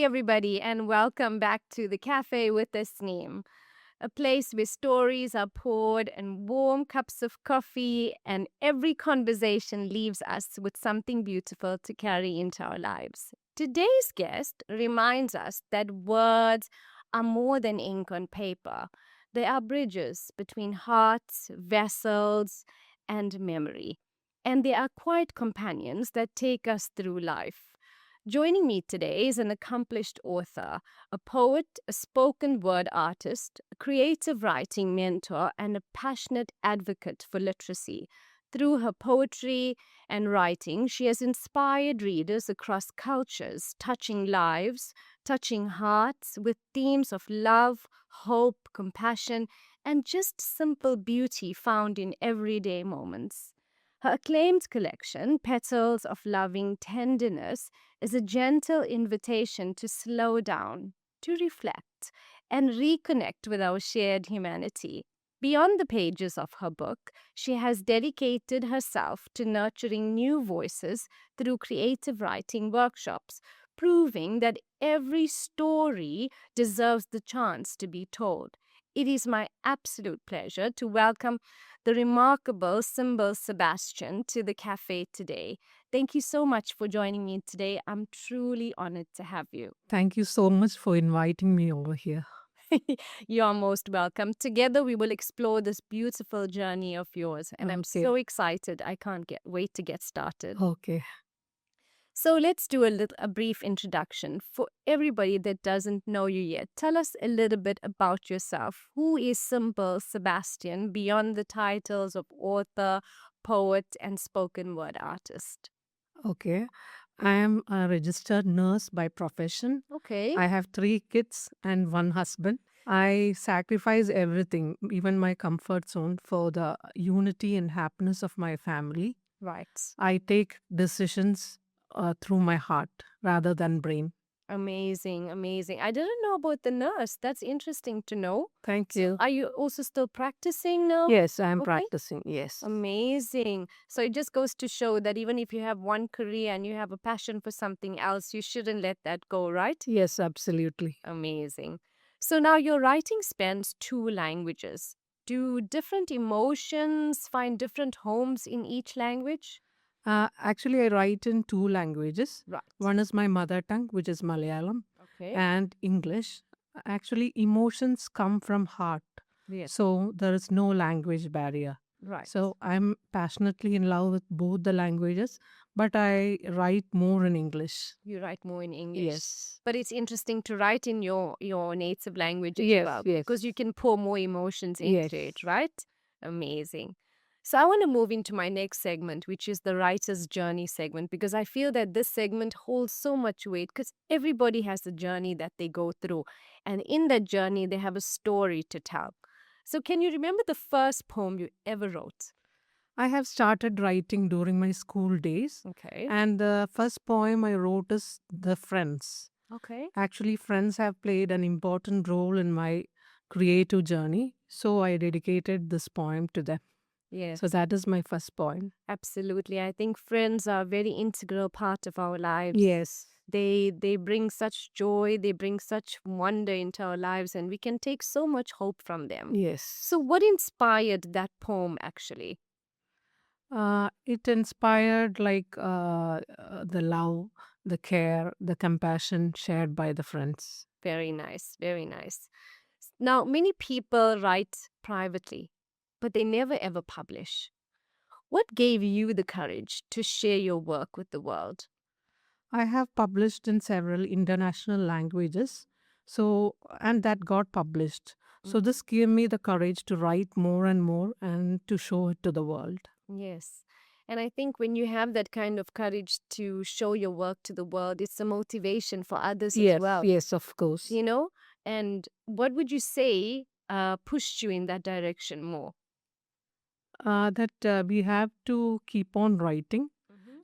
everybody, and welcome back to the Cafe with Tasneem, a place where stories are poured and warm cups of coffee, and every conversation leaves us with something beautiful to carry into our lives. Today's guest reminds us that words are more than ink on paper, they are bridges between hearts, vessels, and memory. And they are quiet companions that take us through life. Joining me today is an accomplished author, a poet, a spoken word artist, a creative writing mentor, and a passionate advocate for literacy. Through her poetry and writing, she has inspired readers across cultures, touching lives, touching hearts with themes of love, hope, compassion, and just simple beauty found in everyday moments. Her acclaimed collection, Petals of Loving Tenderness, is a gentle invitation to slow down, to reflect, and reconnect with our shared humanity. Beyond the pages of her book, she has dedicated herself to nurturing new voices through creative writing workshops, proving that every story deserves the chance to be told. It is my absolute pleasure to welcome the remarkable Simble Sebastian to the cafe today. Thank you so much for joining me today. I'm truly honored to have you. Thank you so much for inviting me over here. You're most welcome. Together, we will explore this beautiful journey of yours, and I'm Okay. so excited. I can't wait to get started. Okay. So let's do a brief introduction for everybody that doesn't know you yet. Tell us a little bit about yourself. Who is Simple Sebastian beyond the titles of author, poet, and spoken word artist? Okay. I am a registered nurse by profession. Okay, I have 3 kids and 1 husband. I sacrifice everything, even my comfort zone, for the unity and happiness of my family. right. I take decisions through my heart rather than brain. Amazing, amazing. I didn't know about the nurse. That's interesting to know. Thank So, you. are you also still practicing now? Yes, I am Okay. practicing. Yes. Amazing. So it just goes to show that even if you have one career and you have a passion for something else, you shouldn't let that go, right? Yes, absolutely. Amazing. So now your writing spans 2 languages. Do different emotions find different homes in each language? Actually, I write in 2 languages. Right. One is my mother tongue, which is Malayalam, Okay. and English. Actually, emotions come from heart. Yes. So there is no language barrier. Right. So I'm passionately in love with both the languages, but I write more in English. You write more in English. Yes. But it's interesting to write in your native language as Yes, well yes. because you can pour more emotions Yes. into it, right? Amazing. So I want to move into my next segment, which is the writer's journey segment, because I feel that this segment holds so much weight because everybody has a journey that they go through. And in that journey, they have a story to tell. So can you remember the first poem you ever wrote? I have started writing during my school days, Okay. and the first poem I wrote is The Friends. Okay. Actually, friends have played an important role in my creative journey, so I dedicated this poem to them. Yes. So that is my first poem. Absolutely. I think friends are a very integral part of our lives. Yes. They bring such joy, they bring such wonder into our lives, and we can take so much hope from them. Yes. So what inspired that poem actually? It inspired the love, the care, the compassion shared by the friends. Very nice, very nice. Now, many people write privately, but they never ever publish. What gave you the courage to share your work with the world? I have published in several international languages, so and that got published. So this gave me the courage to write more and more and to show it to the world. Yes. And I think when you have that kind of courage to show your work to the world, it's a motivation for others as Yes, well, yes, of course. you know? And what would you say pushed you in that direction more? That we have to keep on writing,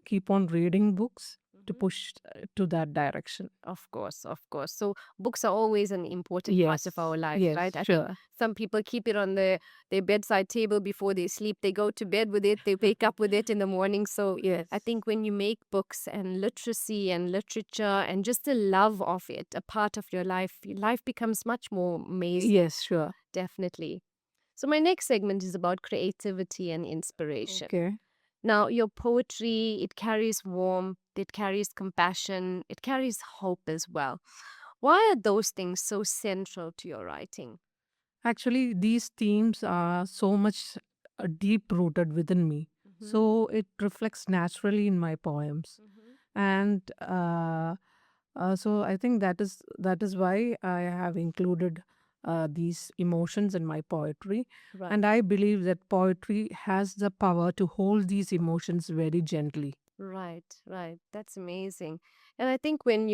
keep on reading books, to push to that direction. Of course, of course. So books are always an important part of our Yes, lives, yes, right? I think sure. some people keep it on their bedside table before they sleep. They go to bed with it, they wake up with it in the morning. So Yes, I think when you make books and literacy and literature and just the love of it a part of your life becomes much more amazing, yes, sure. definitely. So my next segment is about creativity and inspiration. Okay. Now, your poetry, it carries warmth, it carries compassion, it carries hope as well. Why are those things so central to your writing? Actually, these themes are so much deep rooted within me. Mm-hmm. So it reflects naturally in my poems. Mm-hmm. And so I think that is why I have included these emotions in my poetry. Right. And I believe that poetry has the power to hold these emotions very gently. Right, right. That's amazing. And I think when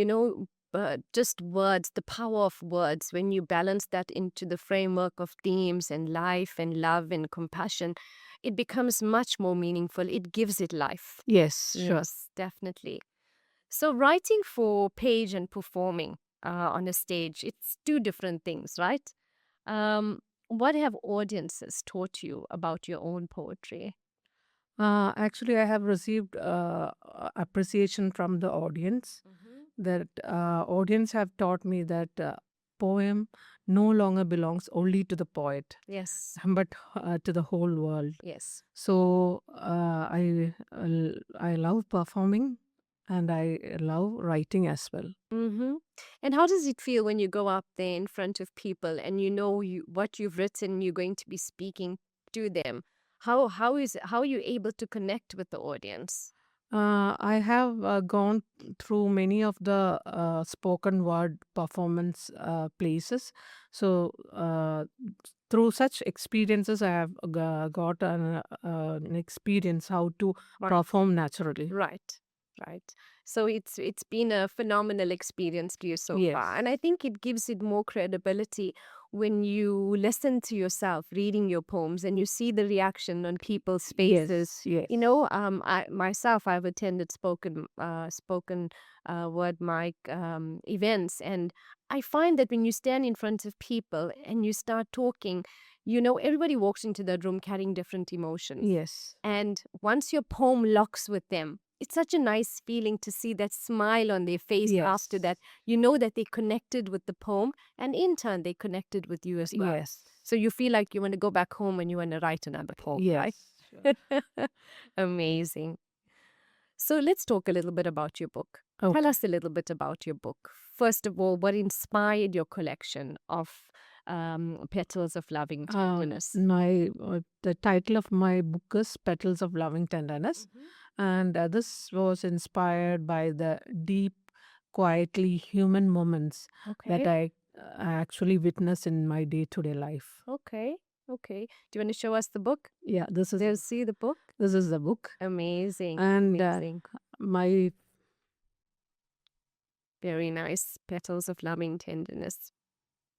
just words, the power of words, when you balance that into the framework of themes and life and love and compassion, it becomes much more meaningful. It gives it life. Yes, sure. Yes, definitely. So, writing for page and performing on a stage, it's two different things, right? Um, what have audiences taught you about your own poetry? Actually, I have received appreciation from the audience. Mm-hmm. That audience have taught me that poem no longer belongs only to the poet, Yes, but to the whole world. yes. So I love performing, and I love writing as well. Mm-hmm. And how does it feel when you go up there in front of people and what you've written, you're going to be speaking to them? How are you able to connect with the audience? I have gone through many of the spoken word performance places. So, through such experiences, I have got an experience how to Right. perform naturally. Right, right. So it's been a phenomenal experience for you so far. Yes, And I think it gives it more credibility when you listen to yourself reading your poems and you see the reaction on people's faces. yes, yes, I've attended spoken word mic events, and I find that when you stand in front of people and you start talking, everybody walks into the room carrying different emotions. yes, And once your poem locks with them, it's such a nice feeling to see that smile on their face after yes, that. You know that they connected with the poem, and in turn, they connected with you as well. yes, So you feel like you want to go back home and you want to write another poem, yes. right? Sure. Amazing. So let's talk a little bit about your book. Tell Okay. us a little bit about your book. First of all, what inspired your collection of Petals of Loving Tenderness? The title of my book is Petals of Loving Tenderness, Mhm. and this was inspired by the deep, quietly human moments that Okay. I actually witness in my day-to-day life. Okay. Okay. Do you want to show us the book? Yeah, They'll see the book. this is the book, Amazing. and Amazing. my Very nice. Petals of Loving Tenderness.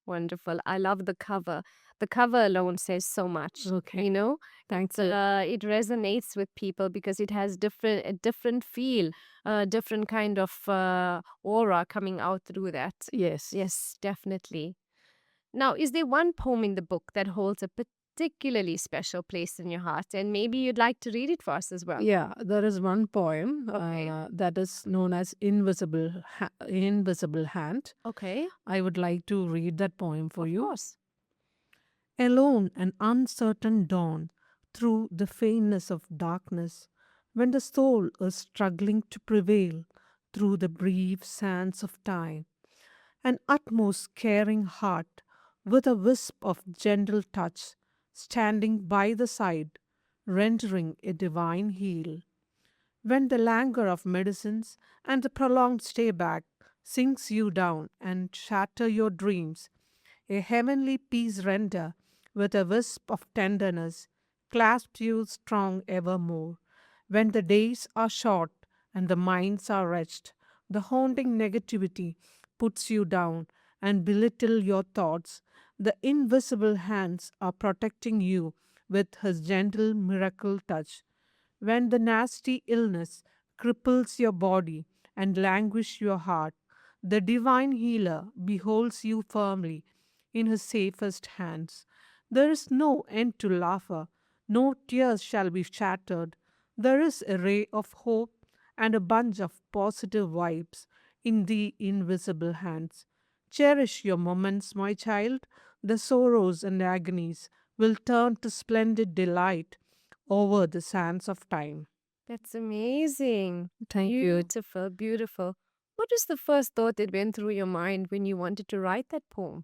Wonderful. I love the cover. The cover alone says so much. okay. You know, Thank you. it resonates with people because it has a different feel, different kind of aura coming out through that. Yes. Yes, definitely. Now, is there one poem in the book that holds a particularly special place in your heart? And maybe you'd like to read it for us as well. Yeah, there is one poem Okay. that is known as Invisible Hand. Okay. I would like to read that poem for Of you. course. Alone an uncertain dawn, through the faintness of darkness, when the soul is struggling to prevail through the brief sands of time, an utmost caring heart, with a wisp of gentle touch, standing by the side, rendering a divine heal. When the languor of medicines and the prolonged stay back sinks you down and shatter your dreams, a heavenly peace render with a wisp of tenderness clasps you strong evermore. When the days are short and the minds are wretched, the haunting negativity puts you down and belittle your thoughts. The invisible hands are protecting you with his gentle miracle touch. When the nasty illness cripples your body and languish your heart. The divine healer beholds you firmly in his safest hands. There is no end to laughter, no tears shall be shattered. There is a ray of hope and a bunch of positive vibes in the invisible hands. Cherish your moments, my child. The sorrows and agonies will turn to splendid delight over the sands of time. That's amazing. Thank you. Beautiful, beautiful. What was the first thought that went through your mind when you wanted to write that poem?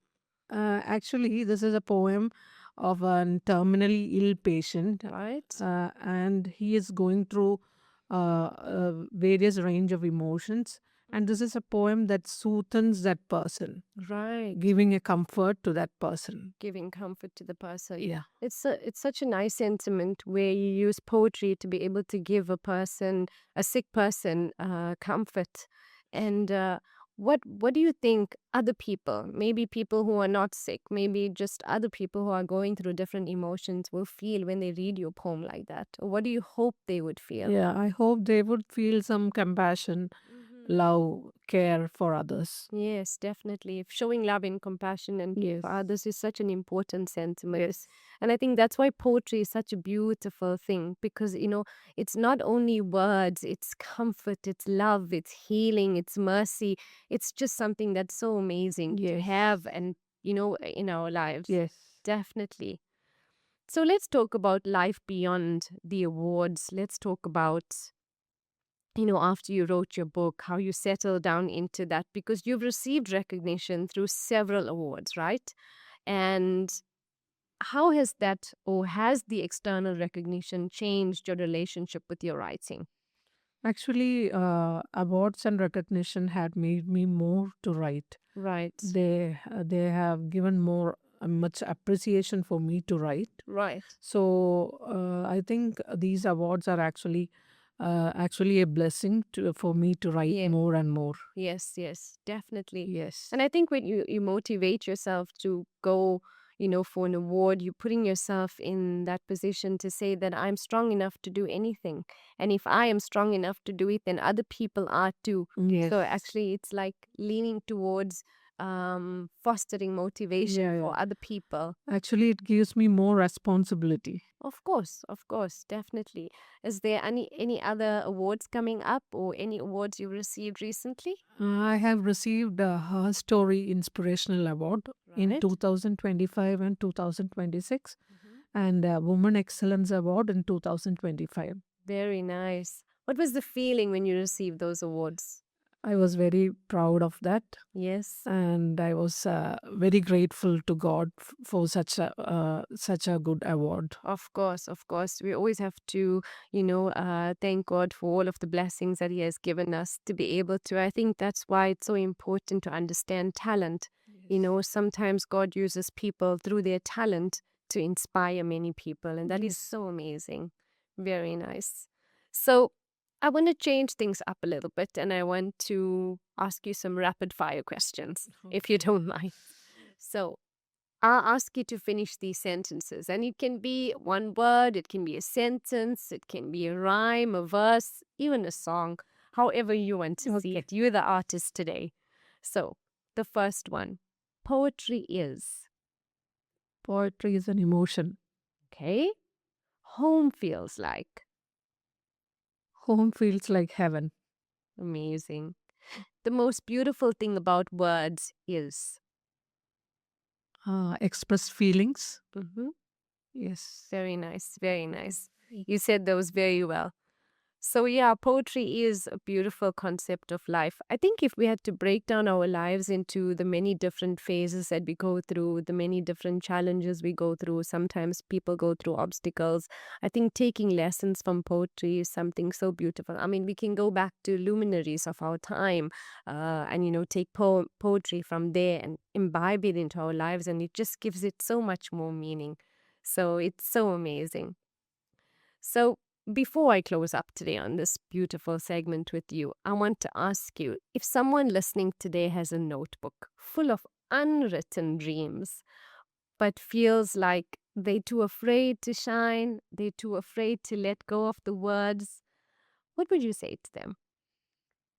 Actually, this is a poem of a terminally ill patient, Right? and he is going through various range of emotions. And this is a poem that soothes that person, Right. giving a comfort to that person. Giving comfort to the person. Yeah. It's such a nice sentiment where you use poetry to be able to give a sick person, comfort. And what do you think other people, maybe people who are not sick, maybe just other people who are going through different emotions, will feel when they read your poem like that? Or what do you hope they would feel? Yeah, I hope they would feel some compassion, love, care for others. Yes, definitely. If showing love and compassion and care for Yes. others is such an important sentiment. Yes. And I think that's why poetry is such a beautiful thing because, it's not only words, it's comfort, it's love, it's healing, it's mercy. It's just something that's so amazing to Yes. have and, in our lives. Yes. Definitely. So let's talk about life beyond the awards. Let's talk about after you wrote your book, how you settled down into that because you've received recognition through several awards, right? And how has that or has the external recognition changed your relationship with your writing? Actually, awards and recognition had made me more to write. Right. They have given more much appreciation for me to write. Right. So I think these awards are actually a blessing for me to write Yeah. more and more. Yes, definitely. Yes. And I think when you motivate yourself to go, for an award, you're putting yourself in that position to say that I'm strong enough to do anything. And if I am strong enough to do it, then other people are too. Yes. So actually, it's like leaning towards fostering motivation Yeah, for yeah. other people. Actually, it gives me more responsibility. Of course, definitely. Is there any other awards coming up or any awards you received recently? I have received Her Story Inspirational Award in Right. 2025 and 2026, Mhm. and Woman Excellence Award in 2025. Very nice. What was the feeling when you received those awards? I was very proud of that, Yes, and I was very grateful to God for such a good award. of course, of course. We always have to, thank God for all of the blessings that He has given us to be able to. I think that's why it's so important to understand talent. Sometimes God uses people through their talent to inspire many people, and that is Yes. so amazing. Very nice. So, I want to change things up a little bit and I want to ask you some rapid fire questions, if you Okay. don't mind. So, I'll ask you to finish these sentences, and it can be one word, it can be a sentence, it can be a rhyme, a verse, even a song, however you want to see Okay. it. You're the artist today. So, the first one, poetry is, Poetry is an emotion. okay? Home feels like, Home feels like heaven. amazing. The most beautiful thing about words is, Express feelings. Mhm. Yes. Very nice, very nice. You said those very well. So, yeah, poetry is a beautiful concept of life. I think if we had to break down our lives into the many different phases that we go through, the many different challenges we go through, sometimes people go through obstacles. I think taking lessons from poetry is something so beautiful. I mean, we can go back to luminaries of our time and, take poetry from there and imbibe it into our lives, and it just gives it so much more meaning. So, it's so amazing. So, before I close up today on this beautiful segment with you, I want to ask you if someone listening today has a notebook full of unwritten dreams, but feels like they're too afraid to shine, they're too afraid to let go of the words, what would you say to them?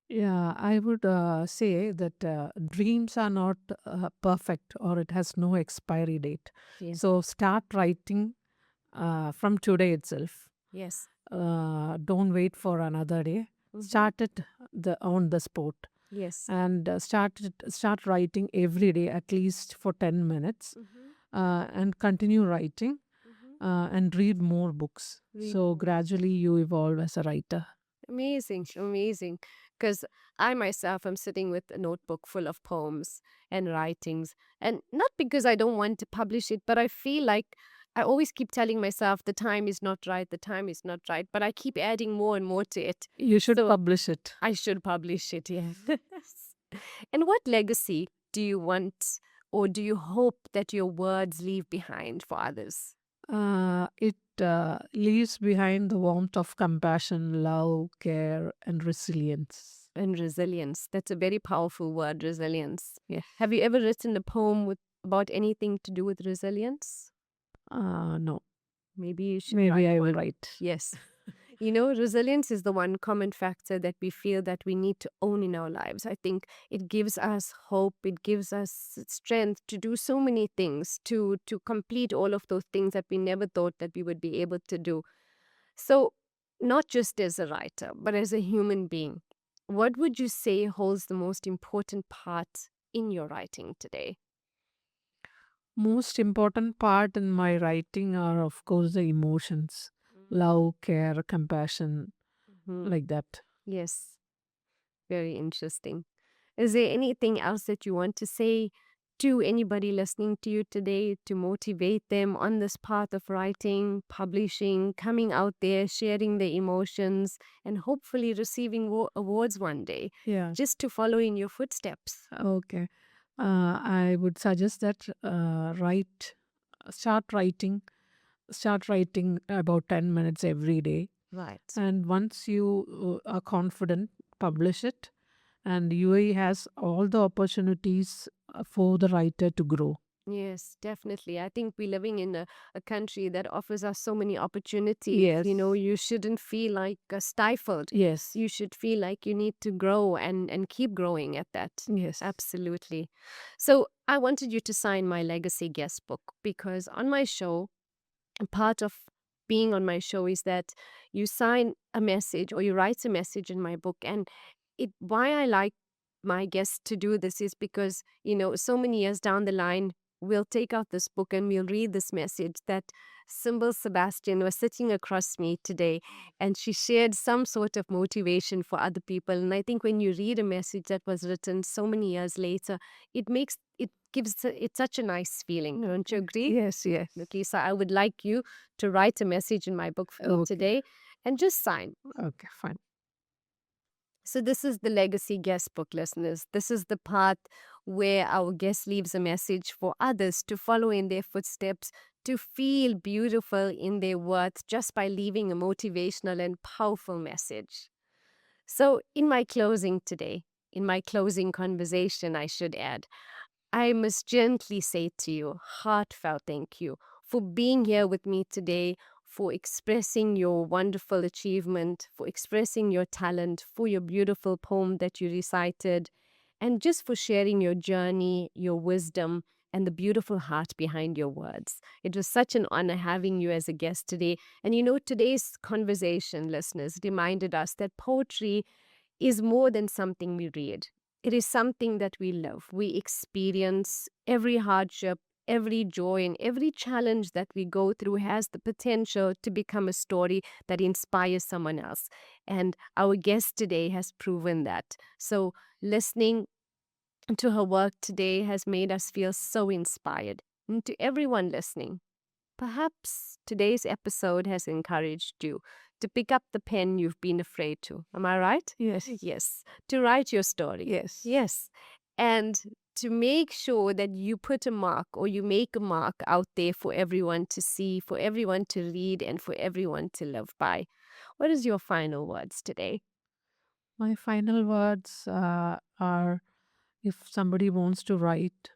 Yeah, I would say that dreams are not perfect or it has no expiry date. Yes. So start writing from today itself. Yes. Don't wait for another day. Mm-hmm. Start it on the spot, Yes. and start writing every day at least for 10 minutes, Mm-hmm. and continue writing, Mm-hmm. and read more books. Read So more. gradually you evolve as a writer. Amazing, amazing. Because I myself am sitting with a notebook full of poems and writings. And not because I don't want to publish it, but I feel like I always keep telling myself the time is not right, the time is not right. But I keep adding more and more to it. You should So publish it. I should publish it, yes. And what legacy do you want or do you hope that your words leave behind for others? It leaves behind the warmth of compassion, love, care, and resilience. And resilience. That's a very powerful word, resilience. Yes. Have you ever written a poem about anything to do with resilience? No, Maybe you should maybe write I will one. write. Yes. You know, resilience is the one common factor that we feel that we need to own in our lives. I think it gives us hope, it gives us strength to do so many things, to complete all of those things that we never thought that we would be able to do. So, not just as a writer, but as a human being, what would you say holds the most important part in your writing today? Most important part in my writing are, of course, the emotions, love, care, compassion, Mhm. like that. Yes, very interesting. Is there anything else that you want to say to anybody listening to you today to motivate them on this path of writing, publishing, coming out there, sharing their emotions, and hopefully receiving awards one day, Yeah. just to follow in your footsteps? Okay. I would suggest that start writing, start writing about 10 minutes every day. Right. And once you are confident, publish it. And UAE has all the opportunities for the writer to grow. Yes, definitely. I think we're living in a country that offers us so many opportunities. Yes. You know, you shouldn't feel like stifled. Yes. You should feel like you need to grow and keep growing at that. Yes. Absolutely. So I wanted you to sign my legacy guest book because on my show, a part of being on my show is that you sign a message or you write a message in my book. And it why I like my guests to do this is because, you know, so many years down the line, we'll take out this book and we'll read this message that Simble Sebastian was sitting across me today, and she shared some sort of motivation for other people. And I think when you read a message that was written so many years later, it gives it such a nice feeling. Don't you agree? Yes, yes. Okay, so I would like you to write a message in my book for me Okay. today and just sign. Okay, fine. So, this is the legacy guest book, listeners. This is the part where our guest leaves a message for others to follow in their footsteps, to feel beautiful in their worth just by leaving a motivational and powerful message. So, in my closing today, in my closing conversation, I should add, I must gently say to you, heartfelt thank you for being here with me today, for expressing your wonderful achievement, for expressing your talent, for your beautiful poem that you recited, and just for sharing your journey, your wisdom, and the beautiful heart behind your words. It was such an honor having you as a guest today. And you know, today's conversation, listeners, reminded us that poetry is more than something we read. It is something that we live. We experience every hardship, every joy, and every challenge that we go through has the potential to become a story that inspires someone else. And our guest today has proven that. So, listening to her work today has made us feel so inspired. And to everyone listening, perhaps today's episode has encouraged you to pick up the pen you've been afraid to. Am I right? Yes. Yes. To write your story. Yes. Yes. And to make sure that you put a mark or you make a mark out there for everyone to see, for everyone to read, and for everyone to live by. What is your final words today? My final words are, if somebody wants to write,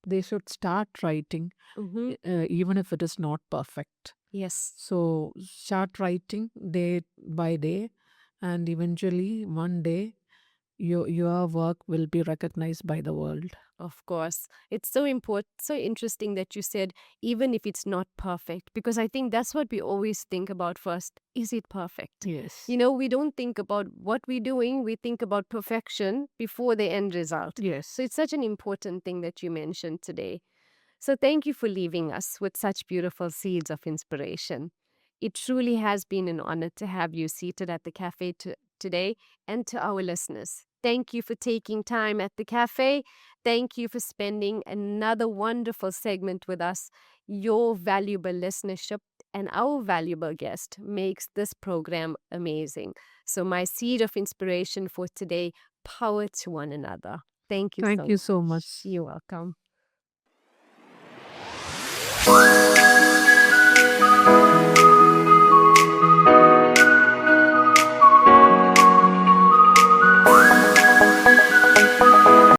they should start writing, Mm-hmm. even if it is not perfect. Yes. So start writing day by day, and eventually one day your work will be recognized by the world. Of course. It's so important, so interesting that you said, even if it's not perfect, because I think that's what we always think about first. Is it perfect? Yes. We don't think about what we're doing, we think about perfection before the end result. Yes. So it's such an important thing that you mentioned today. So thank you for leaving us with such beautiful seeds of inspiration. It truly has been an honor to have you seated at the cafe today, and to our listeners. Thank you for taking time at the cafe. Thank you for spending another wonderful segment with us. Your valuable listenership and our valuable guest makes this program amazing. So, my seed of inspiration for today: power to one another. Thank you Thank so you so much. much. You're welcome.